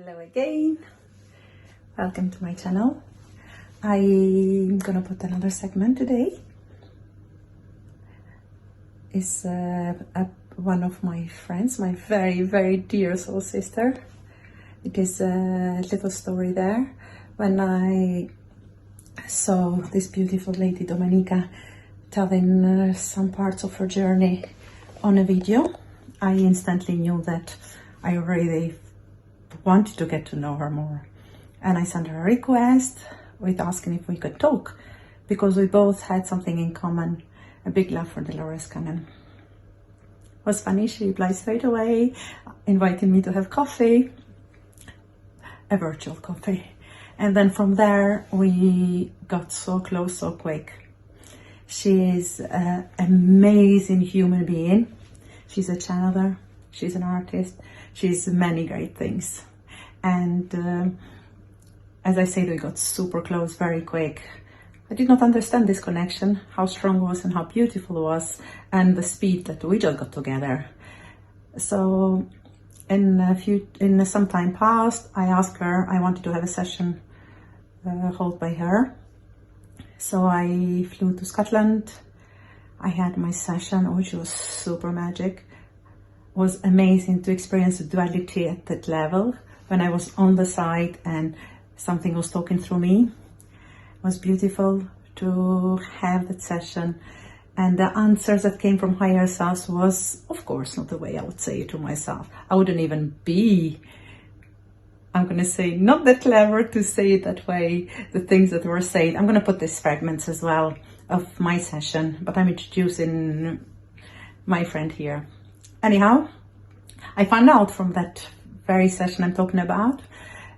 Hello again, welcome to my channel. I'm gonna put another segment today. It's one of my friends, my very dear soul sister. It is a little story there. When I saw this beautiful lady Dominica telling some parts of her journey on a video, I instantly knew that I really wanted to get to know her more, and I sent her a request with asking if we could talk, because we both had something in common, a big love for Dolores Cannon. It was funny, she replied straight away, inviting me to have coffee, a virtual coffee, and then from there we got so close so quick. She is an amazing human being. She's a channeler, she's an artist, she's many great things. And as I said, we got super close very quick. I did not understand this connection, how strong it was and how beautiful it was, and the speed that we just got together. So in some time past, I asked her, I wanted to have a session held by her. So I flew to Scotland. I had my session, which was super magic. It was amazing to experience the duality at that level, when I was on the side and something was talking through me. It was beautiful to have that session, and the answers that came from higher selves was, of course, not the way I would say it to myself. I wouldn't even be, I'm going to say, not that clever to say it that way, the things that were said. I'm going to put these fragments as well of my session, but I'm introducing my friend here. Anyhow, I found out from that very session I'm talking about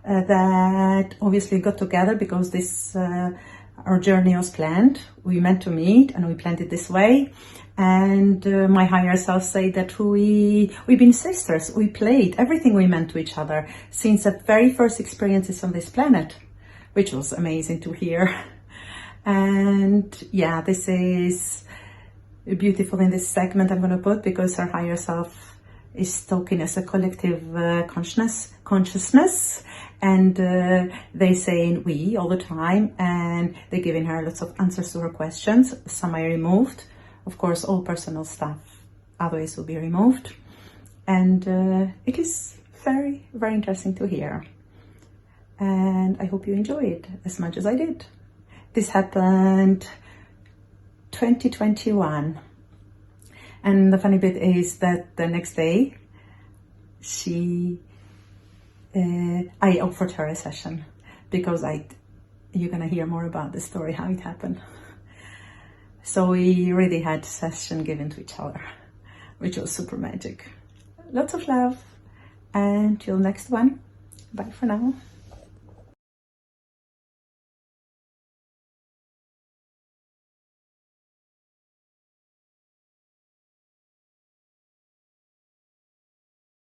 that obviously we got together because this our journey was planned. We meant to meet and we planned it this way, and my higher self said that we've been sisters. We played everything we meant to each other since the very first experiences on this planet, which was amazing to hear. And yeah, this is beautiful in this segment I'm going to put, because her higher self is talking as a collective consciousness, and they saying we all the time, and they're giving her lots of answers to her questions. Some I removed, of course, all personal stuff otherwise will be removed, and it is very interesting to hear, and I hope you enjoy it as much as I did. This happened 2021. And the funny bit is that the next day, I offered her a session, because you're gonna hear more about the story, how it happened. So we really had a session given to each other, which was super magic. Lots of love, and till next one, bye for now.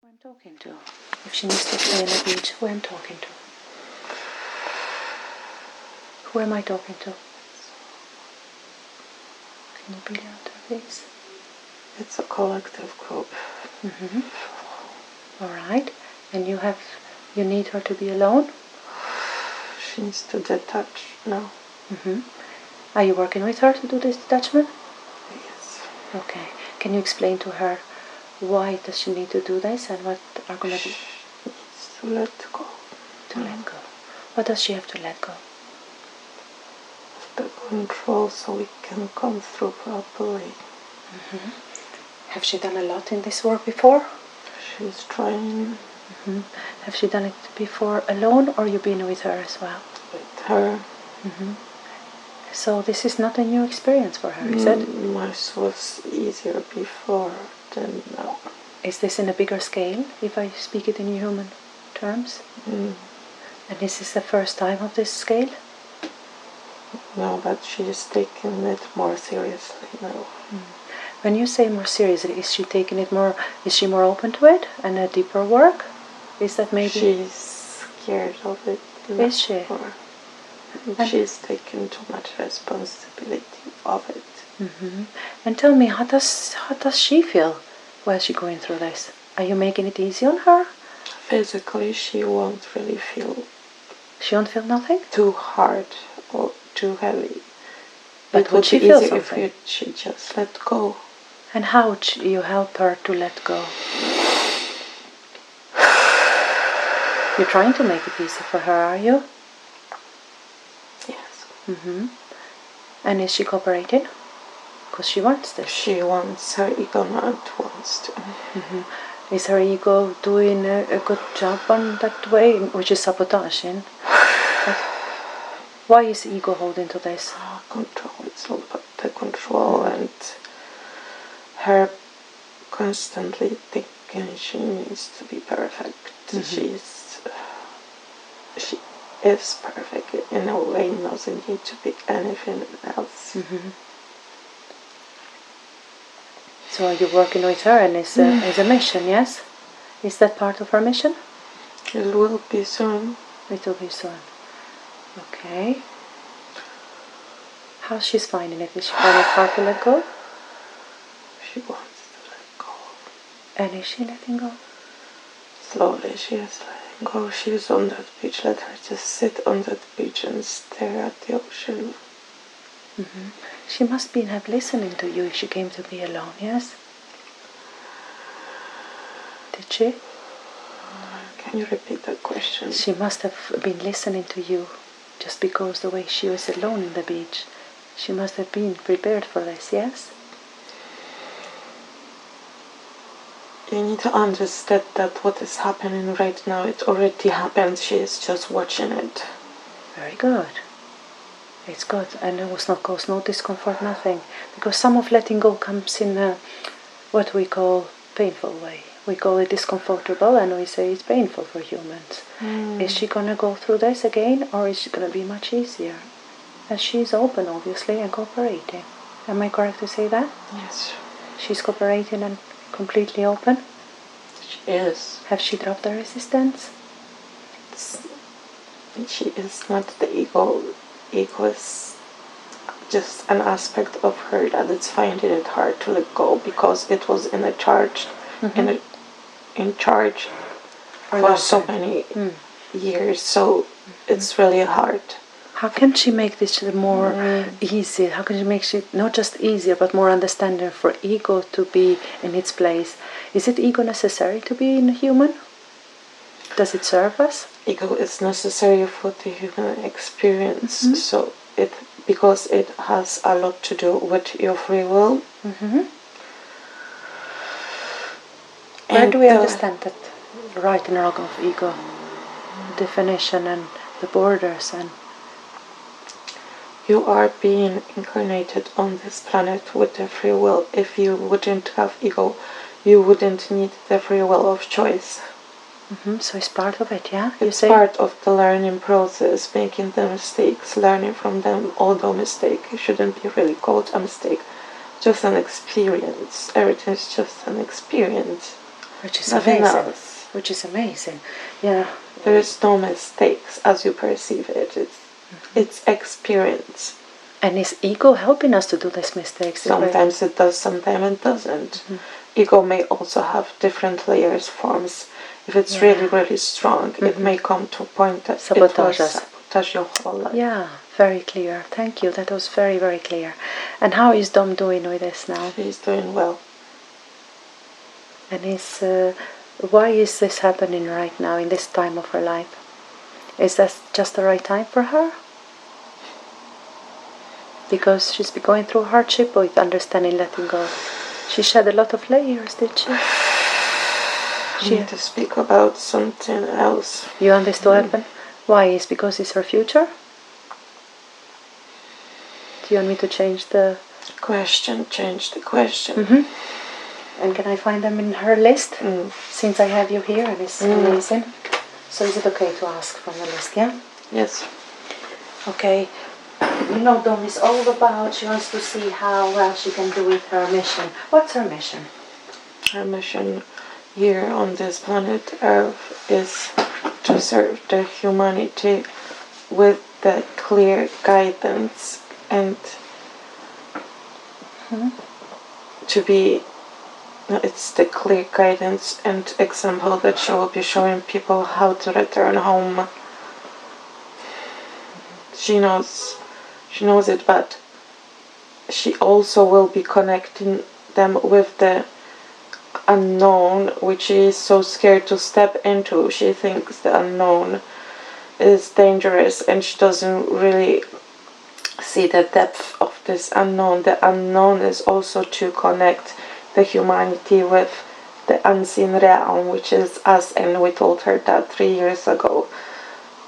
Who I'm talking to? If she needs to explain a bit, who I'm talking to? Who am I talking to? Can you be louder, please? It's a collective group. All right. And you need her to be alone? She needs to detach now. Are you working with her to do this detachment? Yes. Okay. Can you explain to her why does she need to do this, and what are going to be? She needs to let go. To let go. What does she have to let go? The control, so we can come through properly. Have she done a lot in this work before? She's trying. Have she done it before alone, or you been with her as well? With her. So this is not a new experience for her, is it? Much was easier before than now. Is this in a bigger scale, if I speak it in human terms? And is this the first time of this scale? No, but she's taking it more seriously now. When you say more seriously, is she taking it more? Is she more open to it and a deeper work? Is that maybe? She's scared of it. Is she? And she's taking too much responsibility of it. And tell me, how does she feel while she's going through this? Are you making it easy on her? Physically, she won't really feel. She won't feel nothing? Too hard or too heavy. But it would would she be feel easier something? if she just let go. And how would you help her to let go? You're trying to make it easy for her, are you? Yes. And is she cooperating? Because she wants this. She wants, her ego not wants to. Is her ego doing a good job on that way, which is sabotaging? But why is ego holding to this? Control, it's all about the control and her constantly thinking she needs to be perfect. She is perfect in a way, doesn't need to be anything else. So are you working with her, and is a mission, yes? Is that part of her mission? It will be soon. It will be soon. Okay. How she's finding it? Is she finding it hard to let go? She wants to let go. And is she letting go? Slowly she is letting go. She's on that beach. Let her just sit on that beach and stare at the ocean. She must have listening to you if she came to be alone, yes? Did she? Can you repeat that question? She must have been listening to you just because the way she was alone on the beach. She must have been prepared for this, yes? You need to understand that what is happening right now, it already happened. She is just watching it. Very good. It's good, and it was not cause no discomfort, nothing. Because some of letting go comes in what we call painful way. We call it discomfortable, and we say it's painful for humans. Is she gonna go through this again, or is it gonna be much easier? And she's open, obviously, and cooperating. Am I correct to say that? Yes. She's cooperating and completely open? She is. Have she dropped the resistance? She is not the ego. Ego is just an aspect of her that it's finding it hard to let go because it was in charge for so many years. So it's really hard. How can she make this more easy? How can she make it not just easier but more understanding for ego to be in its place? Is it ego necessary to be in a human? Does it serve us? Ego is necessary for the human experience. So because it has a lot to do with your free will. Where do we understand that right and wrong of ego? Definition and the borders and... You are being incarnated on this planet with the free will. If you wouldn't have ego, you wouldn't need the free will of choice. So it's part of it, yeah? It's part of the learning process, making the mistakes, learning from them, although mistake shouldn't be really called a mistake, just an experience. Everything is just an experience. Which is nothing amazing. else. Which is amazing, yeah. There is no mistakes as you perceive it. It's experience. And is ego helping us to do these mistakes? Sometimes it does, sometimes it doesn't. Ego may also have different layers, forms. If it's really, really strong, it may come to a point that sabotage it will sabotage your whole life. Yeah, very clear. Thank you. That was very, very clear. And how is Dom doing with this now? She's doing well. And why is this happening right now in this time of her life? Is that just the right time for her? Because she's been going through hardship with understanding, letting go. She shed a lot of layers, did she? She had to speak about something else. You want this to happen? Why? Is because it's her future? Do you want me to change the question? Change the question. And can I find them in her list? Since I have you here and it's amazing. So is it okay to ask from the list, yeah? Yes. Okay. You know, Dom is all about, she wants to see how well she can do with her mission. What's her mission? Her mission here on this planet Earth is to serve the humanity with the clear guidance, and to be, It's the clear guidance and example that she will be showing people how to return home. She knows it, but she also will be connecting them with the unknown, which she is so scared to step into. She thinks the unknown is dangerous, and she doesn't really see the depth of this unknown. The unknown is also to connect the humanity with the unseen realm, which is us, and we told her that 3 years ago,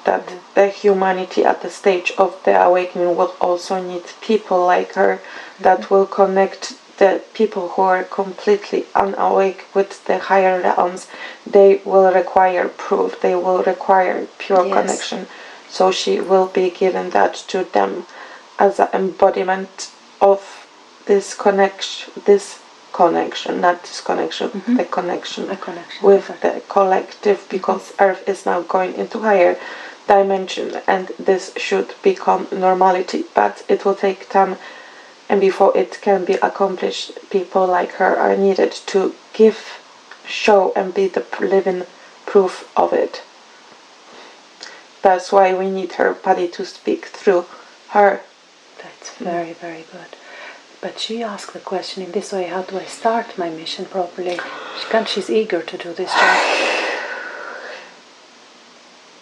that the humanity at the stage of the awakening will also need people like her that will connect the people who are completely unawake with the higher realms. They will require proof, they will require pure connection. So she will be giving that to them as an embodiment of this connection, not disconnection, the connection with the collective, because Earth is now going into higher dimension, and this should become normality, but it will take time, and before it can be accomplished, people like her are needed to give, show, and be the living proof of it. That's why we need her body to speak through her. That's very, very good. But she asked the question in this way: how do I start my mission properly? She's eager to do this job.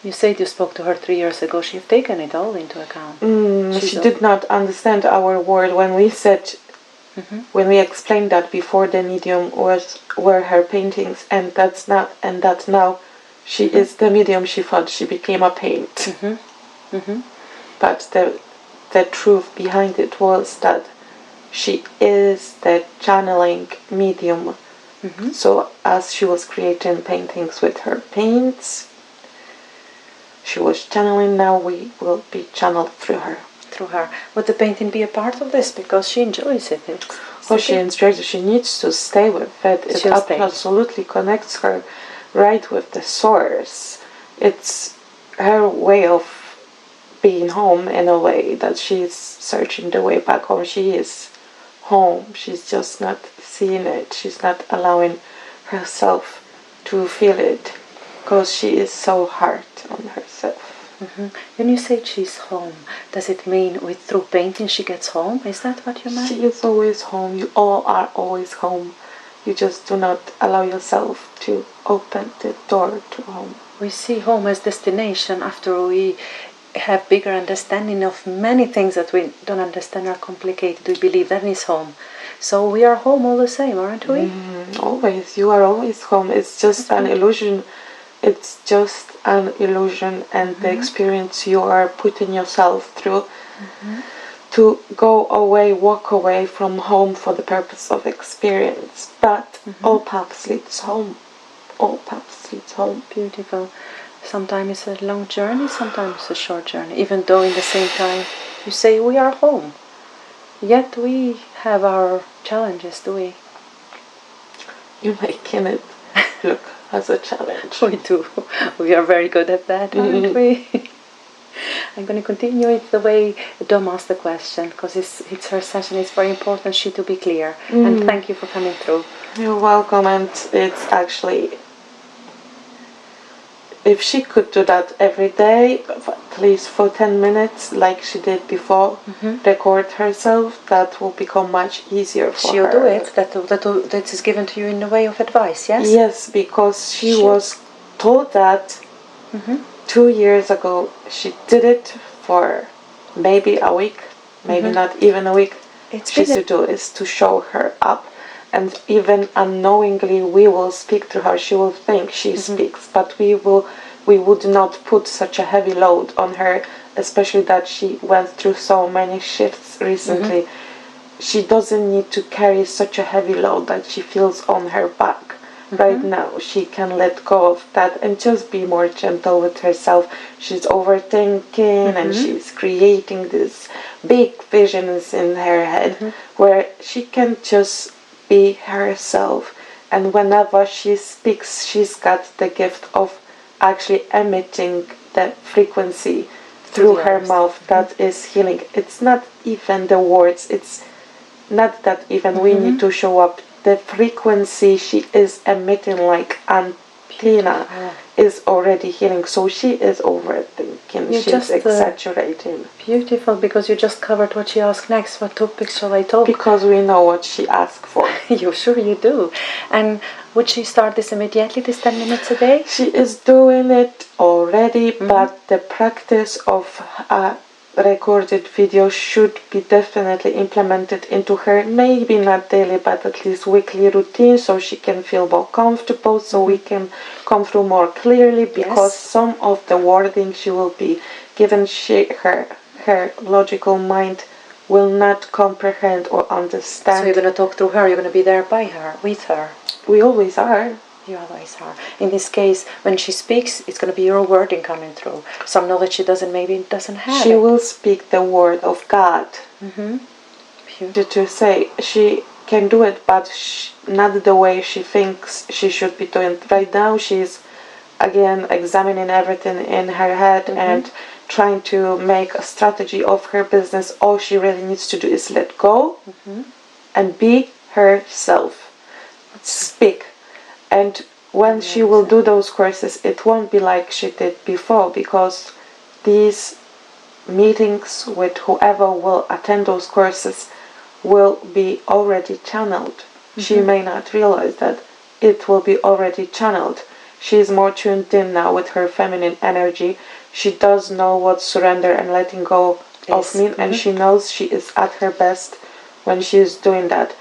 You said you spoke to her 3 years ago. She's taken it all into account. She did not understand our word when we said, when we explained that before the medium were her paintings, and that now she is the medium. She thought she became a paint. But the truth behind it was that she is the channeling medium. So as she was creating paintings with her paints, she was channeling. Now we will be channeled through her. Would the painting be a part of this? Because she enjoys it. She enjoys it. She needs to stay with it. It absolutely connects her right with the source. It's her way of being home, in a way that she's searching the way back home. She is home. She's just not seeing it. She's not allowing herself to feel it, because she is so hard on herself. When you say she's home, does it mean through painting she gets home? Is that what you meant? She is always home. You all are always home. You just do not allow yourself to open the door to home. We see home as destination after we have bigger understanding of many things that we don't understand, are complicated. We believe that is home. So we are home all the same, aren't we? Always. You are always home. It's just an illusion. It's just an illusion, and the experience you are putting yourself through to go away, walk away from home for the purpose of experience. But all paths leads home. All paths leads home. Beautiful. Sometimes it's a long journey, sometimes it's a short journey, even though in the same time you say we are home. Yet we have our challenges, do we? You're making it look as a challenge. We do. We are very good at that, aren't we? I'm going to continue it the way Dom asked the question, because it's her session. It's very important she to be clear. And thank you for coming through. You're welcome. And it's actually, if she could do that every day, at least for 10 minutes, like she did before, record herself, that will become much easier for her. She'll do it. That is given to you in the way of advice, yes? Yes, because she was told that 2 years ago. She did it for maybe a week, maybe not even a week. She to do is to show her up. And even unknowingly, we will speak to her. She will think she speaks, but we would not put such a heavy load on her, especially that she went through so many shifts recently. She doesn't need to carry such a heavy load that she feels on her back. Right now, she can let go of that and just be more gentle with herself. She's overthinking and she's creating these big visions in her head where she can just be herself, and whenever she speaks, she's got the gift of actually emitting the frequency through her mouth. That is healing. It's not even the words, it's not that even we need to show up the frequency she is emitting, like antenna, is already healing. So she is overthinking. She's exaggerating. Beautiful, because you just covered what she asked next. What topic shall I talk? Because we know what she asked for. You sure you do. And would she start this immediately, this 10 minutes a day? She is doing it already, but the practice of a recorded video should be definitely implemented into her, maybe not daily, but at least weekly routine, so she can feel more comfortable, so we can come through more clearly, because some of the wording she will be given, her logical mind will not comprehend or understand. So you're going to talk through her, you're going to be there by her, with her. We always are. You always are. In this case, when she speaks, it's going to be your wording coming through. Some knowledge she doesn't have. She will speak the word of God. To say she can do it, but not the way she thinks she should be doing it. Right now, she's again examining everything in her head and trying to make a strategy of her business. All she really needs to do is let go and be herself. Speak. And when she will do those courses, it won't be like she did before, because these meetings with whoever will attend those courses will be already channeled. She may not realize that it will be already channeled. She is more tuned in now with her feminine energy. She does know what surrender and letting go of mean, and she knows she is at her best when she is doing that,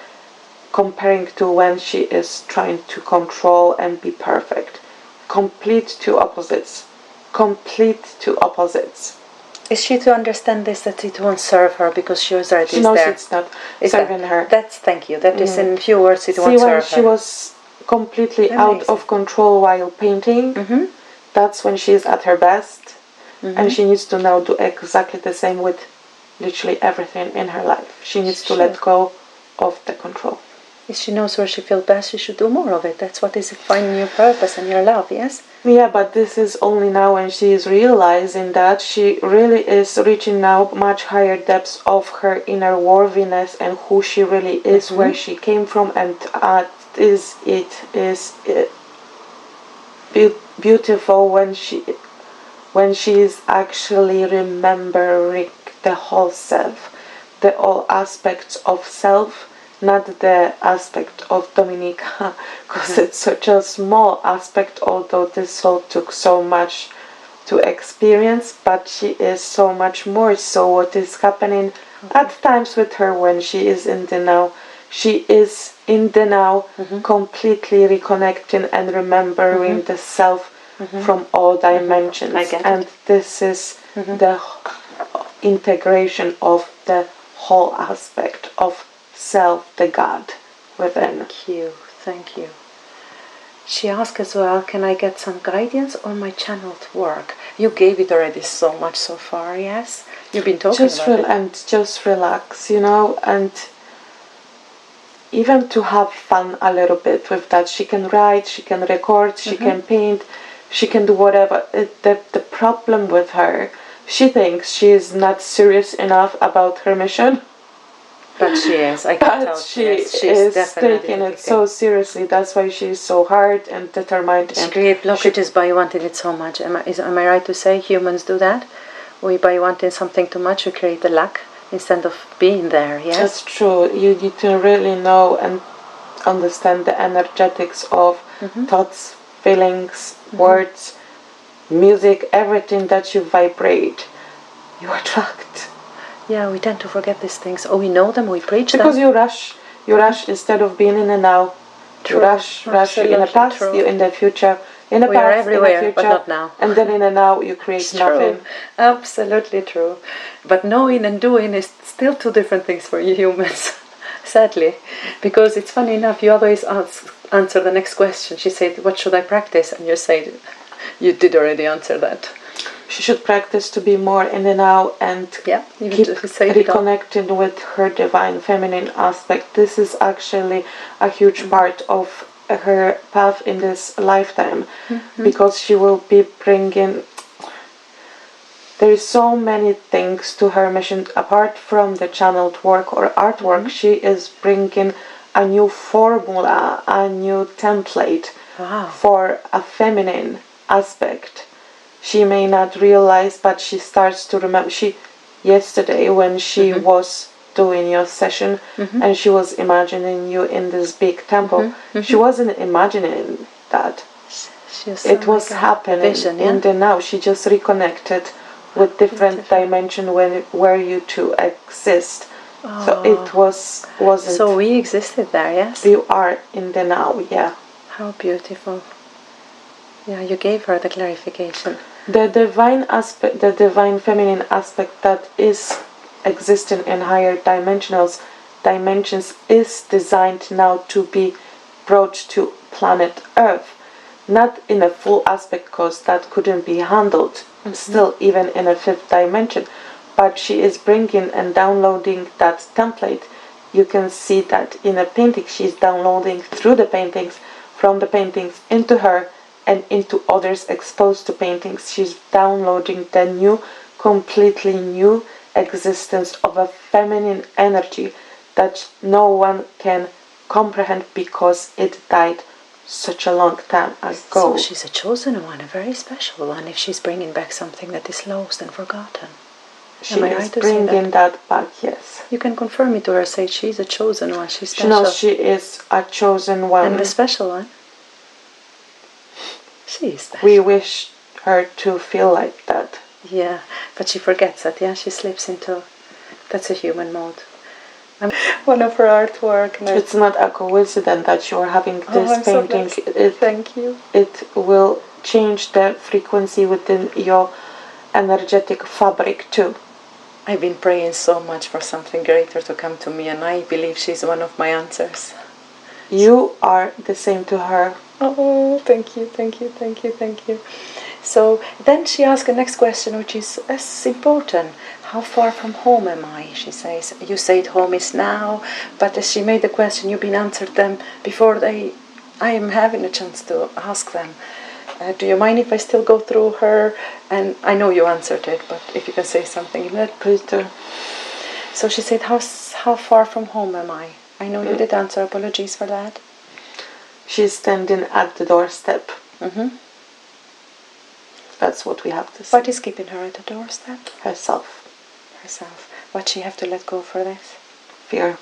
comparing to when she is trying to control and be perfect. Complete two opposites. Complete two opposites. Is she to understand this, that it won't serve her because she was already there? She knows it's not serving her. Thank you. That is in few words, it won't serve her. See, when she was completely out of control while painting, that's when she is at her best. And she needs to now do exactly the same with literally everything in her life. She needs to let go of the control. If she knows where she feels best, she should do more of it. That's what is finding your purpose and your love, yes? Yeah, but this is only now when she is realizing that she really is reaching now much higher depths of her inner worthiness and who she really is, where she came from, and it is beautiful when she is actually remembering the whole self, the all aspects of self. Not the aspect of Dominica, because it's such a small aspect, although this soul took so much to experience, but she is so much more. So what is happening at times with her when she is in the now, she is in the now, completely reconnecting and remembering the self from all dimensions. And this is the integration of the whole aspect of self, the God within. Thank you. She asked as well, can I get some guidance on my channeled work? You gave it already so much so far, yes? You've been talking about it. And just relax, and even to have fun a little bit with that. She can write, she can record, she can paint, she can do whatever. The problem with her, she thinks she is not serious enough about her mission. But she is. I can tell. She is taking it so seriously. That's why she is so hard and determined. She creates blockages by wanting it so much. Am I right to say humans do that? By wanting something too much, we create a lack instead of being there. Yes, that's true. You need to really know and understand the energetics of thoughts, feelings, words, music, everything that you vibrate, you attract. Yeah, we tend to forget these things. We know them, we preach because them. Because you rush instead of being in the now. True. You rush, you're in the past, you're in the future. In the we past, are everywhere, in the future, but not now. And then in the now, you create nothing. True. Absolutely true. But knowing and doing is still two different things for you humans, sadly. Because it's funny enough, you always answer the next question. She said, what should I practice? And you said, you did already answer that. She should practice to be more in the now and keep reconnecting with her divine feminine aspect. This is actually a huge part of her path in this lifetime, because she will be bringing, there is so many things to her mission apart from the channeled work or artwork. She is bringing a new formula, a new template for a feminine aspect. She may not realize, but she starts to remember. Yesterday when she was doing your session and she was imagining you in this big temple, she wasn't imagining that. It was happening in the now. She just reconnected with different dimension where you two exist. So it wasn't. So we existed there, yes? You are in the now, yeah. How beautiful. Yeah, you gave her the clarification. The divine aspect, the divine feminine aspect that is existing in higher dimensions is designed now to be brought to planet Earth. Not in a full aspect, because that couldn't be handled still even in a fifth dimension, but she is bringing and downloading that template. You can see that in a painting. She's downloading through the paintings, from the paintings into her and into others exposed to paintings. She's downloading the new, completely new existence of a feminine energy that no one can comprehend because it died such a long time ago. So she's a chosen one, a very special one, if she's bringing back something that is lost and forgotten. She is bringing that back, yes. You can confirm it to her, say she's a chosen one, she's special. She knows she is a chosen one. And the special one. She is special. We wish her to feel like that. Yeah, but she forgets that, yeah? She slips into... That's a human mode. One of her artwork. It's not a coincidence that you're having this painting. So thank you. It will change the frequency within your energetic fabric too. I've been praying so much for something greater to come to me, and I believe she's one of my answers. You are the same to her. Oh, thank you, thank you, thank you, thank you. So then she asks the next question, which is as important. How far from home am I? She says. You said home is now, but as she made the question, you've been answered them before I am having a chance to ask them. Do you mind if I still go through her? And I know you answered it, but if you can say something in that, please do. So she said, how far from home am I? I know you did answer. Apologies for that. She's standing at the doorstep. That's what we have to say. What is keeping her at the doorstep? Herself. What she have to let go for this? Fear.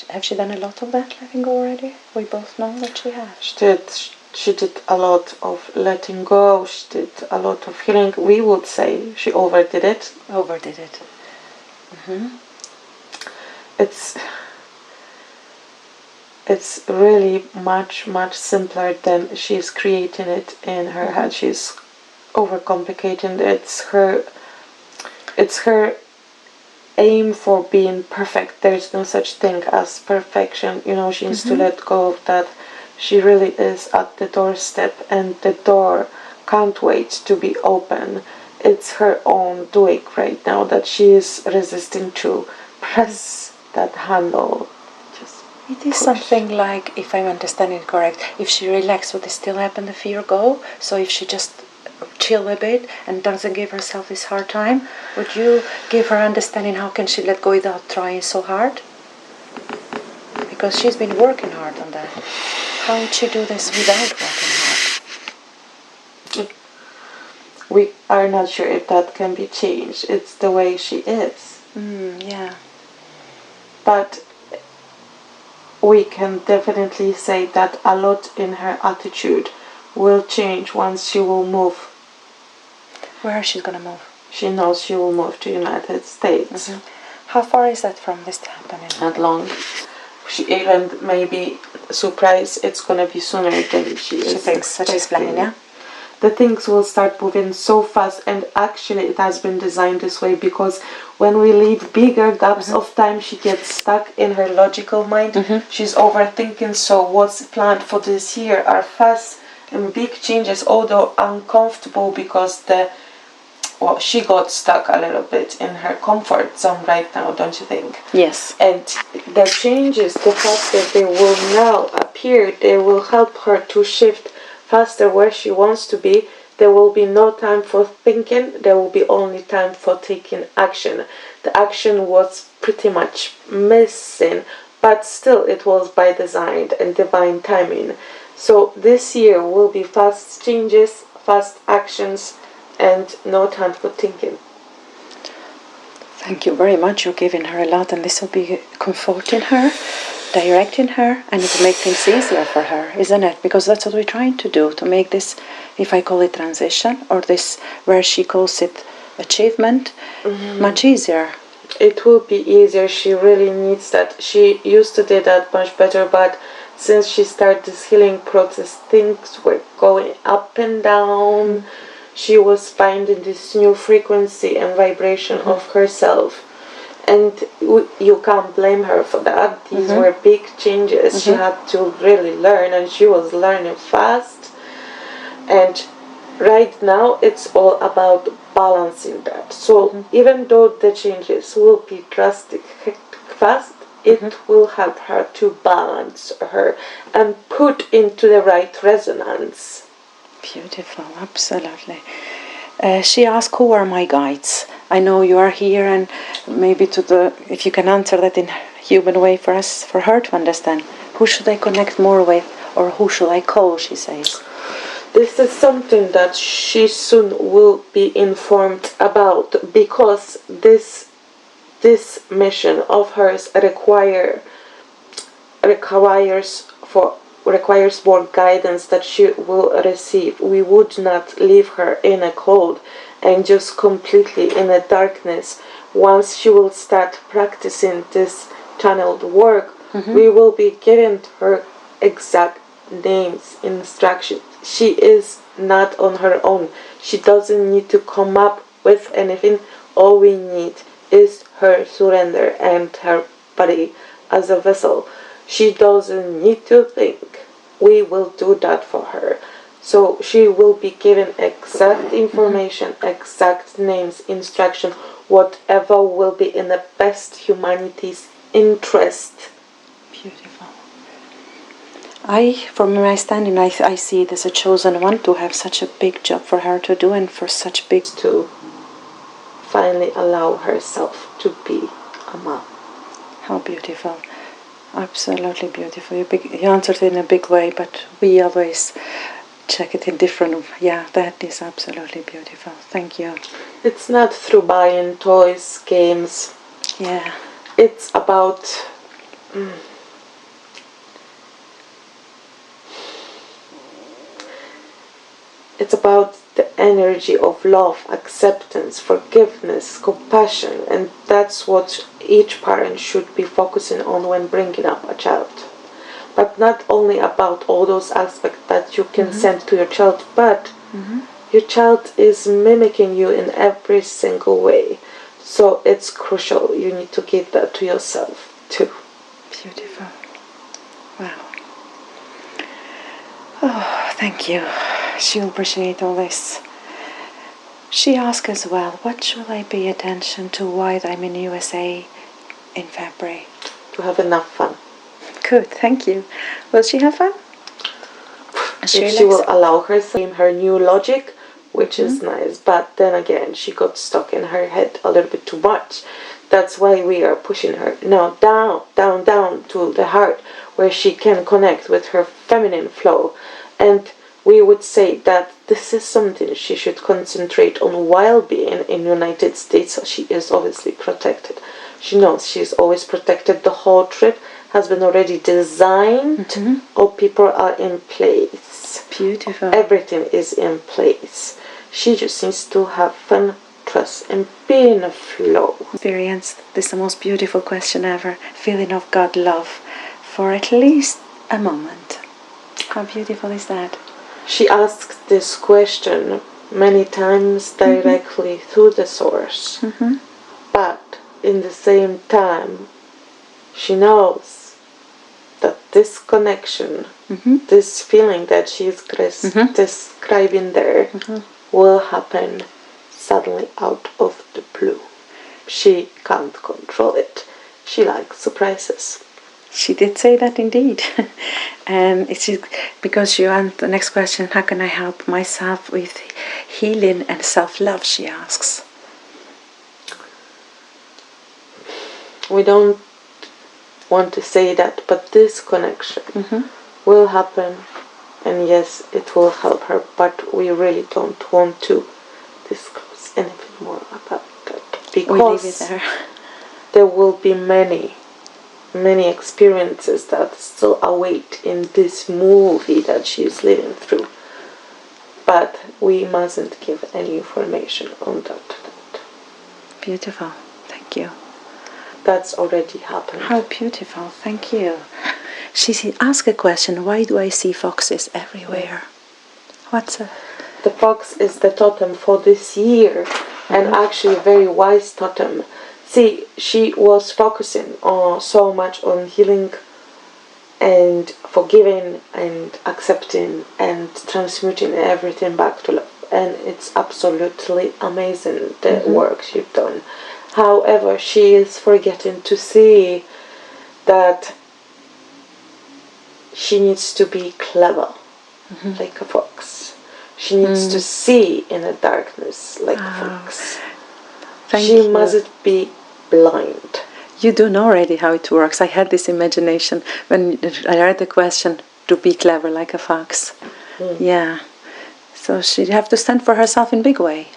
Have she done a lot of that letting go already? We both know that she has. She did a lot of letting go. She did a lot of healing. We would say she overdid it. It's really much simpler than she's creating it in her head. She's overcomplicating. It's her aim for being perfect. There's no such thing as perfection. She needs to let go of that. She really is at the doorstep, and the door can't wait to be open. It's her own doing right now that she is resisting to press that handle. It is something like, if I'm understanding it correct, if she relaxes, would it still happen, the fear go? So if she just chill a bit and doesn't give herself this hard time, would you give her understanding how can she let go without trying so hard? Because she's been working hard on that. How would she do this without working hard? We are not sure if that can be changed. It's the way she is. Yeah. But we can definitely say that a lot in her attitude will change once she will move. Where is she going to move? She knows she will move to United States. How far is that from this happening? Not long. She even may be surprised it's going to be sooner than she thinks. Such is planning, yeah? The things will start moving so fast, and actually it has been designed this way because when we leave bigger gaps of time, she gets stuck in her logical mind. She's overthinking, so what's planned for this year are fast and big changes, although uncomfortable because she got stuck a little bit in her comfort zone right now, don't you think? Yes. And the changes, the fact that they will now appear, they will help her to shift faster where she wants to be. There will be no time for thinking, there will be only time for taking action. The action was pretty much missing, but still it was by design and divine timing. So this year will be fast changes, fast actions, and no time for thinking. Thank you very much. You're giving her a lot, and this will be comforting her, directing her, and it will make things easier for her, isn't it? Because that's what we're trying to do, to make this, if I call it transition, or this, where she calls it achievement, much easier. It will be easier. She really needs that. She used to do that much better, but since she started this healing process, things were going up and down. She was finding this new frequency and vibration of herself. And you can't blame her for that. These were big changes. She had to really learn, and she was learning fast. And right now, it's all about balancing that. So even though the changes will be drastic, fast, it will help her to balance her and put into the right resonance. Beautiful, absolutely. She asked, who are my guides? I know you are here, and maybe if you can answer that in a human way for us, for her to understand. Who should I connect more with, or who should I call, she says? This is something that she soon will be informed about, because this mission of hers requires more guidance that she will receive. We would not leave her in a cold and just completely in a darkness. Once she will start practicing this channeled work, we will be giving her exact names, instructions. She is not on her own. She doesn't need to come up with anything. All we need is her surrender and her body as a vessel. She doesn't need to think. We will do that for her. So she will be given exact information, exact names, instruction, whatever will be in the best humanity's interest. Beautiful. From my standing, I see it as a chosen one to have such a big job for her to do, and for such big... To finally allow herself to be a mom. How beautiful. Absolutely beautiful. You answered it in a big way, but we always check it in different... Yeah, that is absolutely beautiful. Thank you. It's not through buying toys, games. Yeah. It's about... It's about the energy of love, acceptance, forgiveness, compassion, and that's what each parent should be focusing on when bringing up a child. But not only about all those aspects that you can send to your child, but your child is mimicking you in every single way. So it's crucial. You need to give that to yourself too. Beautiful. Wow. Oh, thank you. She'll appreciate all this. She asked as well, what should I pay attention to while I'm in USA in February? To have enough fun. Good, thank you. Will she have fun? She will allow herself her new logic, which is nice, but then again, she got stuck in her head a little bit too much. That's why we are pushing her now down, down, down to the heart, where she can connect with her feminine flow. And we would say that this is something she should concentrate on while being in the United States. So she is obviously protected. She knows she's always protected. The whole trip has been already designed. All people are in place. Beautiful. Everything is in place. She just needs to have fun, trust, and be in a flow. Experience. This is the most beautiful question ever. Feeling of God love for at least a moment. How beautiful is that? She asked this question many times directly through the source. But in the same time, she knows that this connection, this feeling that she is describing there, will happen suddenly out of the blue. She can't control it. She likes surprises. She did say that indeed. And it's because you answered the next question, how can I help myself with healing and self-love, she asks. We don't want to say that, but this connection will happen, and yes, it will help her, but we really don't want to disclose anything more about that, because we leave it there. There will be many experiences that still await in this movie that she's living through, but we mustn't give any information on that. Beautiful. Thank you. That's already happened. How beautiful. Thank you. She asked a question, why do I see foxes everywhere? What's a... The fox is the totem for this year, and actually a very wise totem. See, she was focusing so much on healing and forgiving and accepting and transmuting everything back to love. And it's absolutely amazing, the work she's done. However, she is forgetting to see that she needs to be clever, like a fox. She needs to see in the darkness like a fox. She mustn't be blind. You do know already how it works. I had this imagination when I read the question, to be clever like a fox. Yeah. So she'd have to stand for herself in a big way.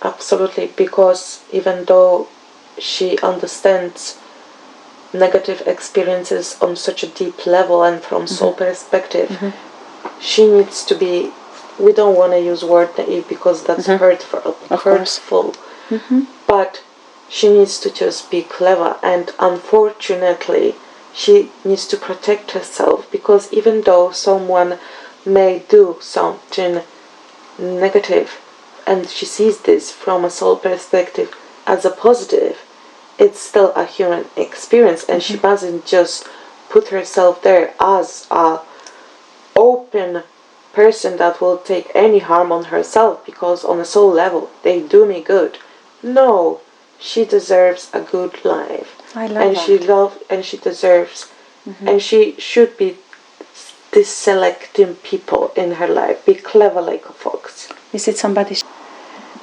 Absolutely, because even though she understands negative experiences on such a deep level and from soul perspective, she needs to be, we don't want to use word naive because that's hurtful, but she needs to just be clever, and unfortunately she needs to protect herself, because even though someone may do something negative and she sees this from a soul perspective as a positive, it's still a human experience, and she mustn't just put herself there as a open person that will take any harm on herself because on a soul level they do me good. No, she deserves a good life. I love that. And she deserves, and she should be deselecting people in her life. Be clever like a fox. Is it somebody?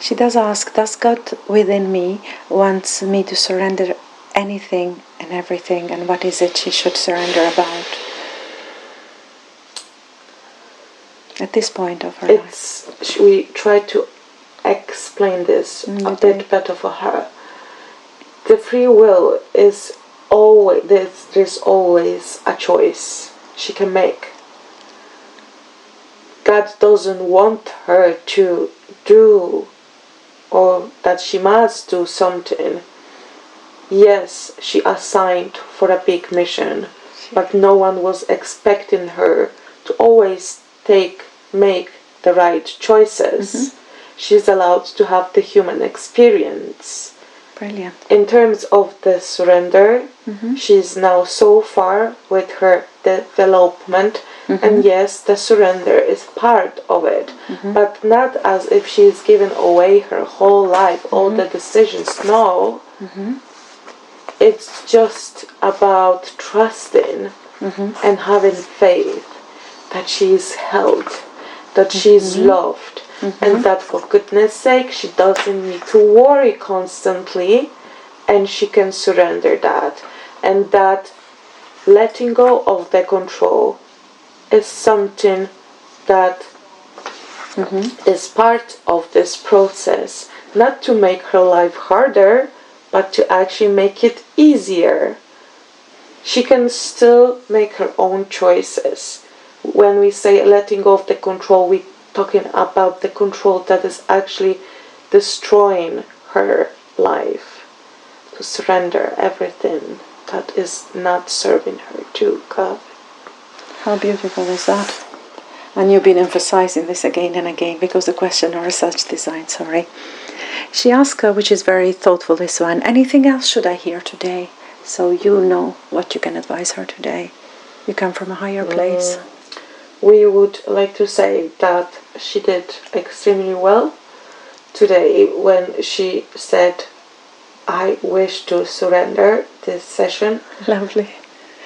She does ask, does God within me wants me to surrender anything and everything, and what is it she should surrender about? At this point of her life. We try to explain this a bit better for her. The free will is always, there's always a choice she can make. God doesn't want her to do, or that she must do something. Yes, she assigned for a big mission, but no one was expecting her to always make the right choices. She's allowed to have the human experience. Brilliant. In terms of the surrender, she's now so far with her development, and yes, the surrender is part of it, but not as if she's given away her whole life, all the decisions. No, it's just about trusting and having faith that she's held, that she's loved, and that for goodness sake she doesn't need to worry constantly, and she can surrender that. And that letting go of the control is something that is part of this process, not to make her life harder, but to actually make it easier. She can still make her own choices. When we say letting go of the control, we're talking about the control that is actually destroying her life. To surrender everything that is not serving her to God. How beautiful is that? And you've been emphasizing this again and again because the questioner is such design, sorry. She asked her, which is very thoughtful, this one, anything else should I hear today? So you know what you can advise her today. You come from a higher place. We would like to say that she did extremely well today when she said, I wish to surrender this session. Lovely.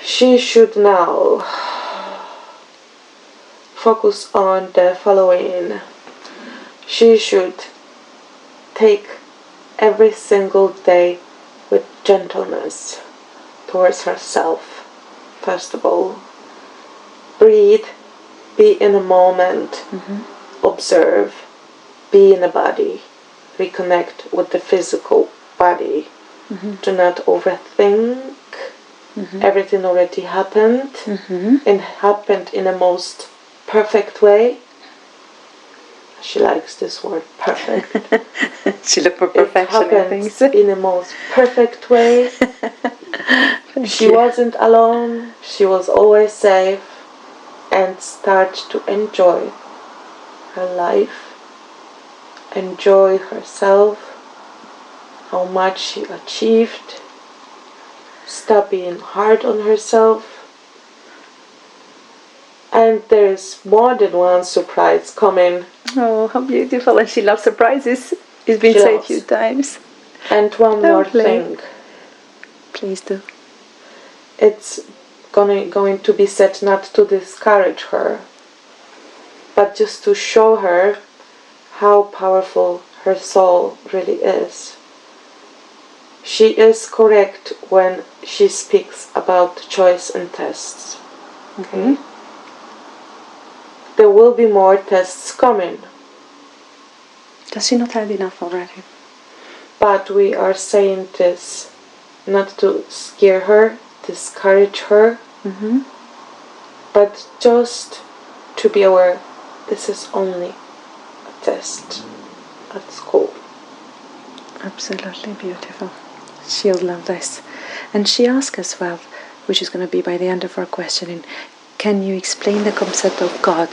She should now focus on the following. She should take every single day with gentleness towards herself. first of all. Breathe, be in a moment, observe, be in a body, reconnect with the physical body. Do not overthink. Everything already happened, and happened in the most perfect way. She likes this word, perfect. She looked for perfection. It happened in the most perfect way. She wasn't alone. She was always safe, and start to enjoy her life, enjoy herself, how much she achieved. Stop being hard on herself. And there's more than one surprise coming. Oh, how beautiful. And she loves surprises. It's been said a few times. And one more thing. Please do. It's going to be said not to discourage her, but just to show her how powerful her soul really is. She is correct when she speaks about choice and tests. Okay? There will be more tests coming. Does she not have enough already? But we are saying this not to scare her, discourage her, but just to be aware this is only a test at school. Absolutely beautiful. She'll love this. And she asked as well, which is going to be by the end of our questioning, can you explain the concept of God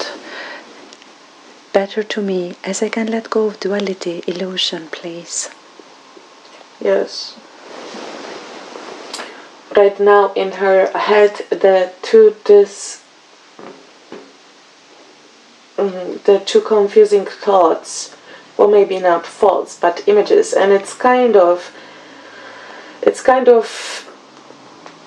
better to me as I can let go of duality, illusion, please? Yes. Right now in her head the two confusing thoughts, or maybe not thoughts but images, and it's kind of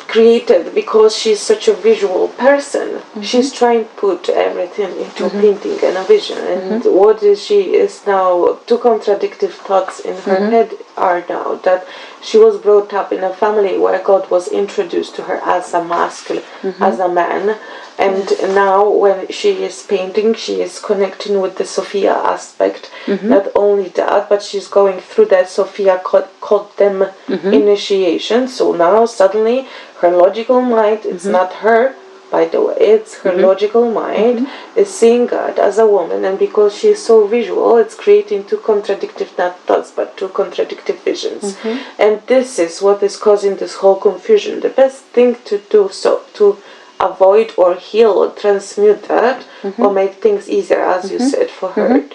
created because she's such a visual person. She's trying to put everything into painting and a vision, and what she is now, two contradictory thoughts in her head are now that she was brought up in a family where God was introduced to her as a masculine, as a man, and now when she is painting she is connecting with the Sophia aspect. Not only that, but she's going through that Sophia called them initiation. So now suddenly her logical mind, it's not her, by the way, it's her logical mind is seeing God as a woman, and because she is so visual, it's creating two contradictory, not thoughts, but two contradictory visions. And this is what is causing this whole confusion. The best thing to do, so to avoid or heal or transmute that, or make things easier, as you said, for her,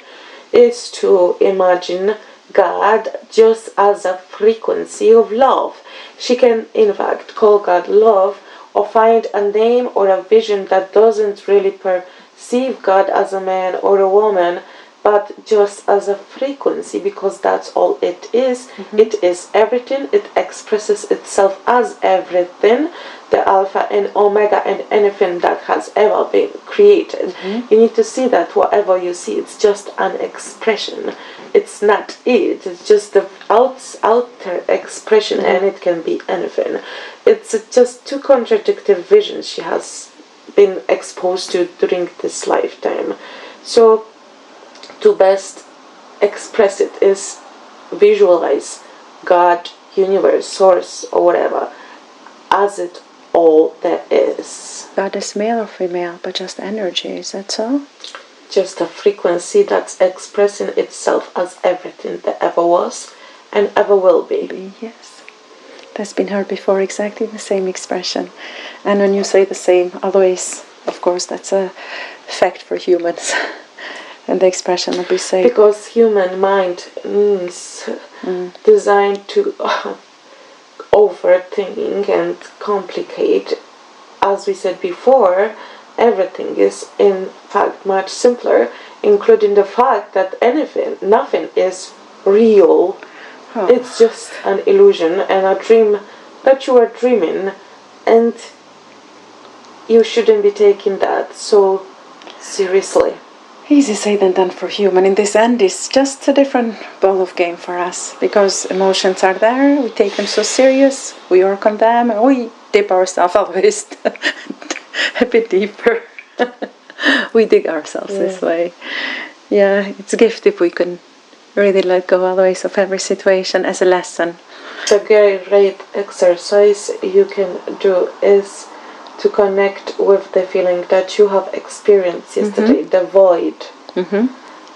is to imagine God just as a frequency of love. She can, in fact, call God love, or find a name or a vision that doesn't really perceive God as a man or a woman, but just as a frequency, because that's all it is. It is everything. It expresses itself as everything, the alpha and omega and anything that has ever been created. You need to see that whatever you see, it's just an expression. It's not it. It's just the outer expression, and it can be anything. It's just two contradictory visions she has been exposed to during this lifetime. So to best express it is visualize God, universe, source, or whatever as it all there is. God is male or female, but just energy, is that so? Just a frequency that's expressing itself as everything that ever was and ever will be. Yes. That's been heard before, exactly the same expression. And when you say the same, always, of course, that's a fact for humans. And the expression that we say. Because human mind is designed to overthink and complicate. As we said before, everything is in fact much simpler, including the fact that nothing is real. It's just an illusion and a dream that you are dreaming, and you shouldn't be taking that so seriously. Easy said than done for human. In this end, it's just a different ball of game for us, because emotions are there, we take them so serious, we work on them, and we dip ourselves always a bit deeper. We dig ourselves this way. Yeah, it's a gift if we can really let go always of every situation as a lesson. The great exercise you can do is to connect with the feeling that you have experienced yesterday, the void,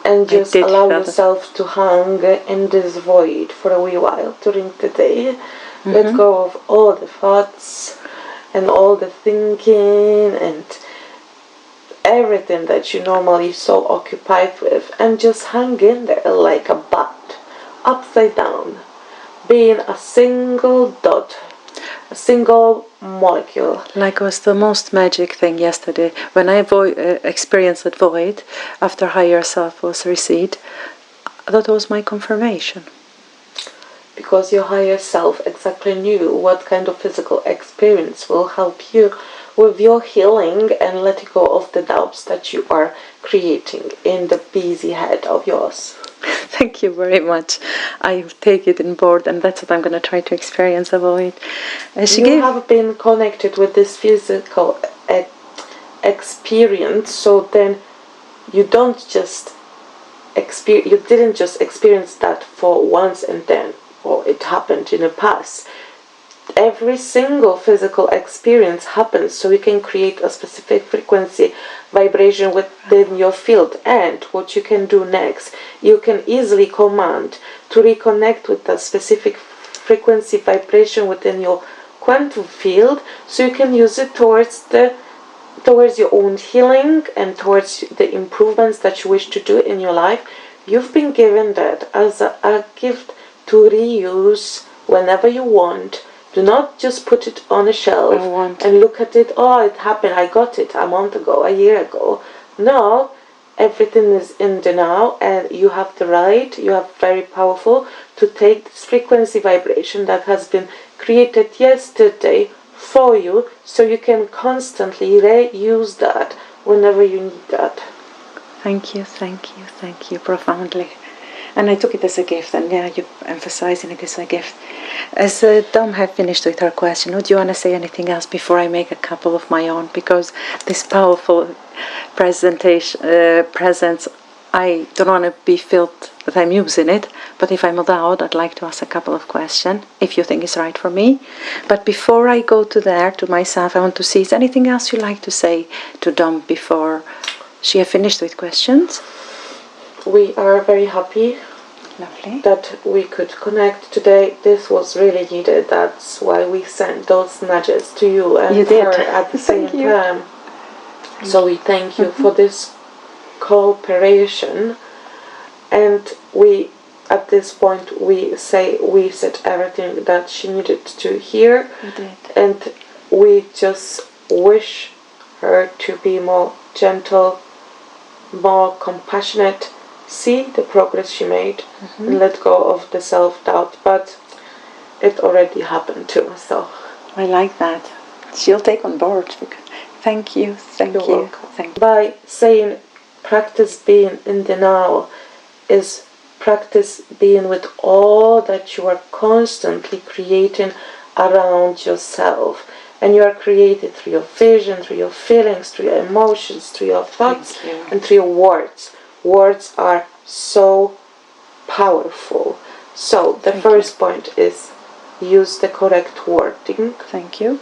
and just allow yourself to hang in this void for a wee while during the day. Let go of all the thoughts and all the thinking and everything that you normally so occupied with, and just hang in there like a bat, upside down, being a single dot, a single molecule. Like it was the most magic thing yesterday when I experienced that void after higher self was recede. That was my confirmation. Because your higher self exactly knew what kind of physical experience will help you with your healing and letting go of the doubts that you are creating in the busy head of yours. Thank you very much. I take it on board, and that's what I'm going to try to experience, avoid. You have been connected with this physical experience, so then you don't just you didn't just experience that for once and then, or it happened in the past. Every single physical experience happens so you can create a specific frequency vibration within your field, and what you can do next, you can easily command to reconnect with that specific frequency vibration within your quantum field, so you can use it towards your own healing and towards the improvements that you wish to do in your life. You've been given that as a gift to reuse whenever you want. Do not just put it on a shelf and look at it, oh, it happened, I got it a month ago, a year ago. No, everything is in the now, and you have the right, you are very powerful to take this frequency vibration that has been created yesterday for you, so you can constantly reuse that whenever you need that. Thank you profoundly. And I took it as a gift, and yeah, you're emphasizing it as a gift. As Dom have finished with her question, would you want to say anything else before I make a couple of my own? Because this powerful presence, I don't want to be filled that I'm using it, but if I'm allowed, I'd like to ask a couple of questions, if you think it's right for me. But before I go to myself, I want to see, is there anything else you'd like to say to Dom before she have finished with questions? We are very happy that we could connect today. This was really needed. That's why we sent those nudges to you and her at the same time. So we thank you for this cooperation. And we, at this point, we said everything that she needed to hear. We did. And we just wish her to be more gentle, more compassionate, see the progress she made, and let go of the self-doubt. But it already happened too, so I like that. She'll take on board. Thank you. You're welcome. By saying practice being in the now is practice being with all that you are constantly creating around yourself. And you are created through your vision, through your feelings, through your emotions, through your thoughts, and through your words. Words are so powerful. So the first point is use the correct wording. Thank you.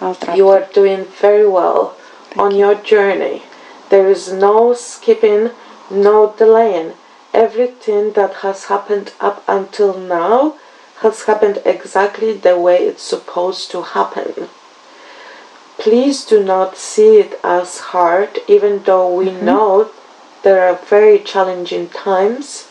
I'll try. You are doing very well on your journey. There is no skipping, no delaying. Everything that has happened up until now has happened exactly the way it's supposed to happen. Please do not see it as hard, even though we know there are very challenging times,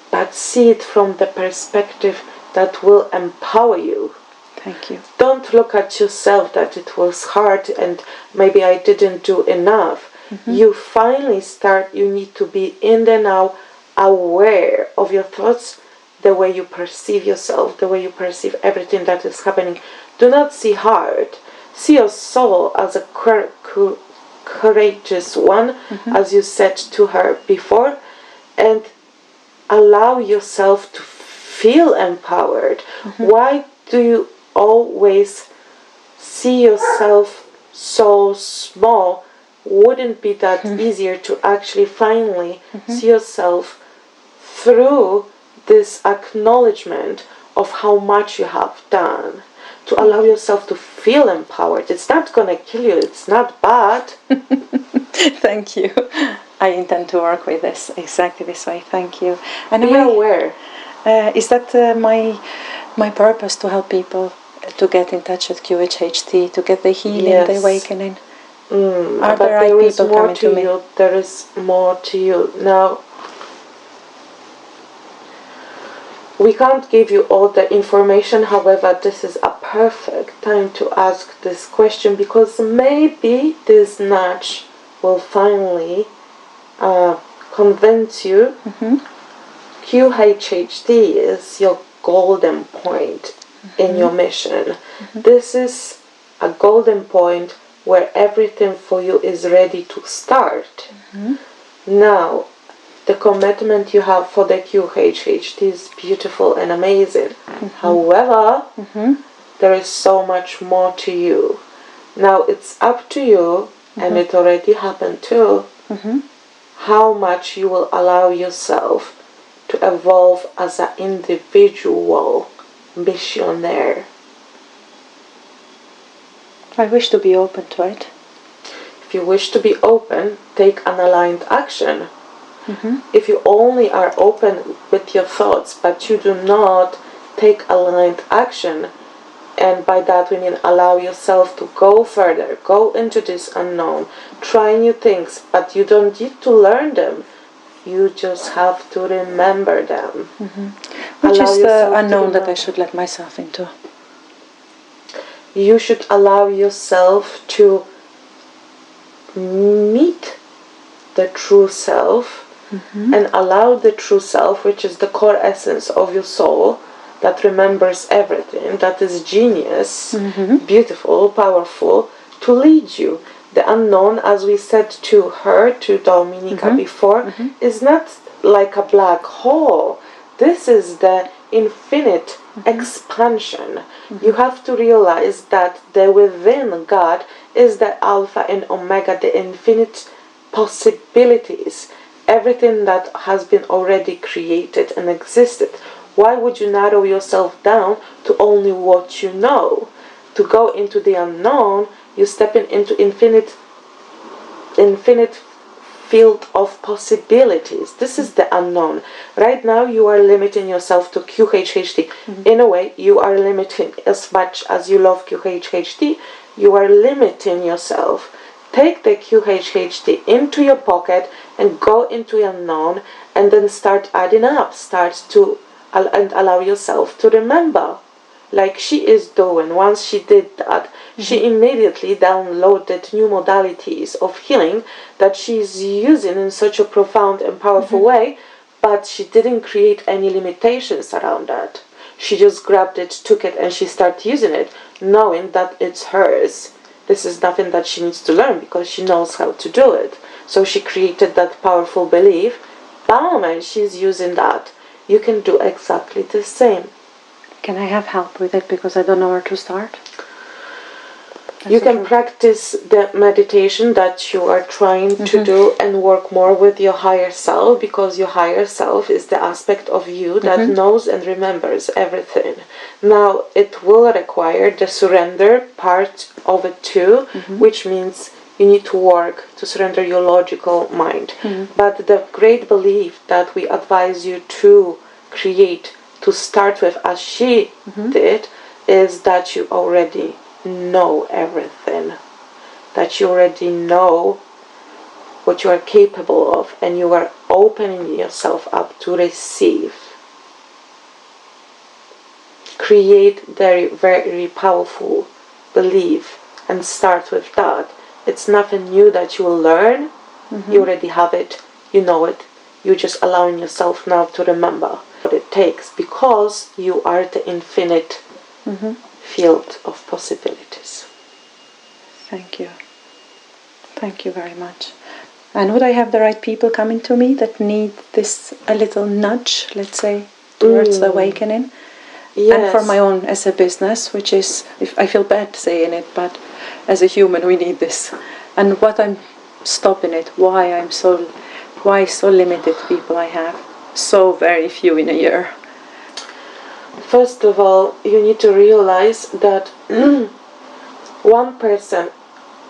but see it from the perspective that will empower you. Thank you. Don't look at yourself that it was hard and maybe I didn't do enough. You finally you need to be in the now, aware of your thoughts, the way you perceive yourself, the way you perceive everything that is happening. Do not see hard. See your soul as a courageous one, as you said to her before, and allow yourself to feel empowered. Why do you always see yourself so small, wouldn't be that easier to actually finally see yourself through this acknowledgement of how much you have done, to allow yourself to feel empowered. It's not gonna kill you, it's not bad. Thank you. I intend to work with this exactly this way. Thank you. And be aware. Is that my purpose, to help people to get in touch with QHHT, to get the healing, the awakening? Are but the right there is people more coming to me? you. There is more to you. Now, we can't give you all the information, however, this is a perfect time to ask this question, because maybe this nudge will finally convince you. QHHT is your golden point in your mission. This is a golden point where everything for you is ready to start. Now, the commitment you have for the QHHT is beautiful and amazing. However, there is so much more to you. Now, it's up to you, and it already happened too, how much you will allow yourself to evolve as an individual missionaire. I wish to be open to it. If you wish to be open, take an aligned action. If you only are open with your thoughts, but you do not take aligned action, and by that we mean allow yourself to go further, go into this unknown, try new things, but you don't need to learn them. You just have to remember them. Which is the unknown that I should let myself into? You should allow yourself to meet the true self, and allow the true self, which is the core essence of your soul, that remembers everything, that is genius, beautiful, powerful, to lead you. The unknown, as we said to her, to Dominica before, is not like a black hole. This is the infinite expansion. You have to realize that the within God is the Alpha and Omega, the infinite possibilities, everything that has been already created and existed. Why would you narrow yourself down to only what you know? To go into the unknown, you're stepping into infinite field of possibilities. This is the unknown. Right now you are limiting yourself to QHHT. In a way, you are limiting, as much as you love QHHT, you are limiting yourself. Take the QHHT into your pocket and go into the unknown, and then start adding up, and allow yourself to remember, like she is doing. Once she did that, she immediately downloaded new modalities of healing that she's using in such a profound and powerful way, but she didn't create any limitations around that. She just grabbed it, took it, and she started using it, knowing that it's hers. This is nothing that she needs to learn, because she knows how to do it. So she created that powerful belief, bam, and she's using that. You can do exactly the same. Can I have help with it, because I don't know where to start? You can practice the meditation that you are trying to do, and work more with your higher self, because your higher self is the aspect of you that knows and remembers everything. Now, it will require the surrender part of it too, which means you need to work to surrender your logical mind. But the great belief that we advise you to create, to start with, as she did, is that you already know everything, that you already know what you are capable of, and you are opening yourself up to receive. Create very, very powerful belief and start with that. It's nothing new that you will learn. You already have it, you know it. You're just allowing yourself now to remember what it takes, because you are the infinite field of possibilities. Thank you. Thank you very much. And would I have the right people coming to me that need this, a little nudge, let's say, towards the awakening? And for my own as a business, which is, if I feel bad saying it, but as a human we need this. And what I'm stopping it, why so limited people I have, so very few in a year. First of all, you need to realize that one person,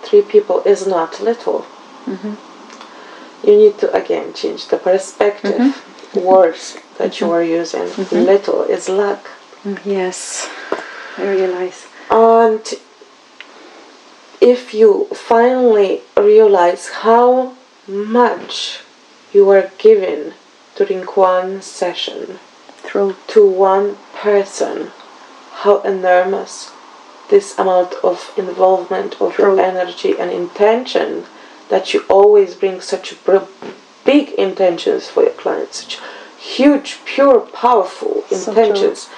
3 people is not little. You need to again change the perspective. Words that you are using. Little is luck. Yes, I realize. And if you finally realize how much you are giving during one session to one person, how enormous this amount of involvement of your energy and intention, that you always bring such big intentions for your clients, such huge, pure, powerful intentions.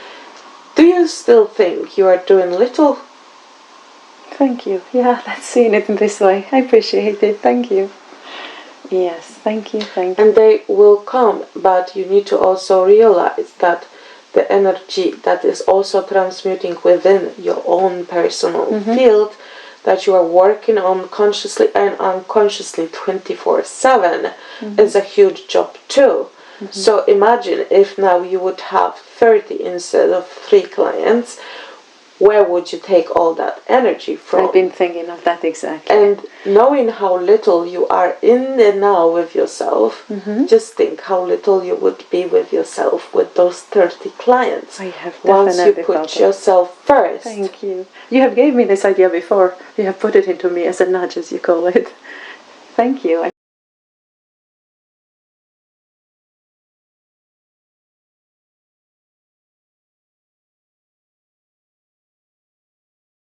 Do you still think you are doing little? Thank you. Yeah, let's see it in this way. I appreciate it. Thank you. Yes, thank you. And they will come, but you need to also realize that the energy that is also transmuting within your own personal field, that you are working on consciously and unconsciously 24/7, is a huge job too. So imagine if now you would have 30 instead of 3 clients, where would you take all that energy from? I've been thinking of that exactly. And knowing how little you are in the now with yourself, just think how little you would be with yourself with those 30 clients. I have once you put yourself first. Thank you. You have gave me this idea before. You have put it into me as a nudge, as you call it. Thank you. I